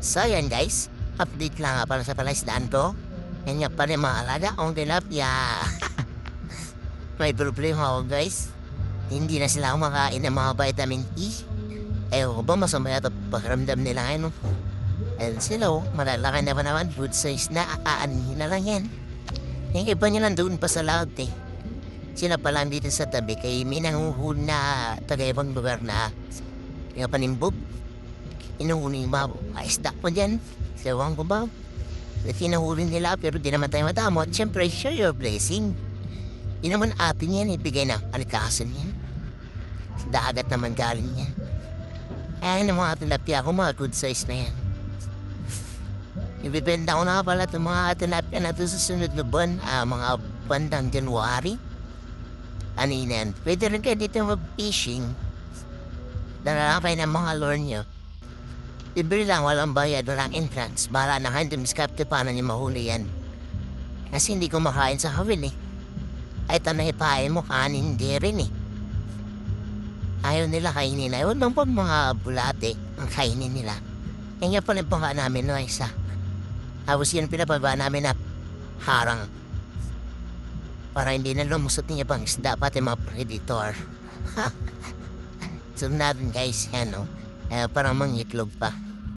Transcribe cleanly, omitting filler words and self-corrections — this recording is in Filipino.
So yan guys, update lang nga para sa palaisdaan ko. Yan nga pa rin mga alaga kong tilapia. May problema ako guys. Hindi na sila kumakain ng mga vitamin E. Ewan ko ba masama yata pakiramdam nila ngayon. And sila malalaki na pa naman, food size na aanin na lang yan. Yung iba nyo lang doon pa sa lahat eh. Sila pa lang dito sa tabi kay may nanguhul na taga-ibang lugar na yung panimbog. Inuhuli yung mga isda ko dyan. Ewan ko ba? Sinahuli nila pero di naman tayo matamot. Siyempre, share your blessing. Yun naman atin yan, ibigay na alikasan yan. Sa dagat naman galing yan. Ayan ang mga tilapia ko, mga good size na yan. Ibibenta ko na pala itong mga tilapia na ito sa sunod na buwan, mga bandang January. Ano yun yan? Pwede rin kayo dito mag-fishing. Nalalakay ng mga lure nyo. Libre lang, walang bayad, walang entrance. Bahala na kayo, dumiskapte paano nyo mahuli yan. Kasi hindi kumakain sa hawil eh. Ay tanahipain mo, kanin hindi rin eh. Ayaw nila kainin. Ayaw nang pag mga bulate ang kainin nila. Yan nga pala yung namin no isa. Tapos yun pinapaba namin na harang. Para hindi na lumusot niya pang isda pati mga predator. So natin guys, yan no. Parang mangitlog pa.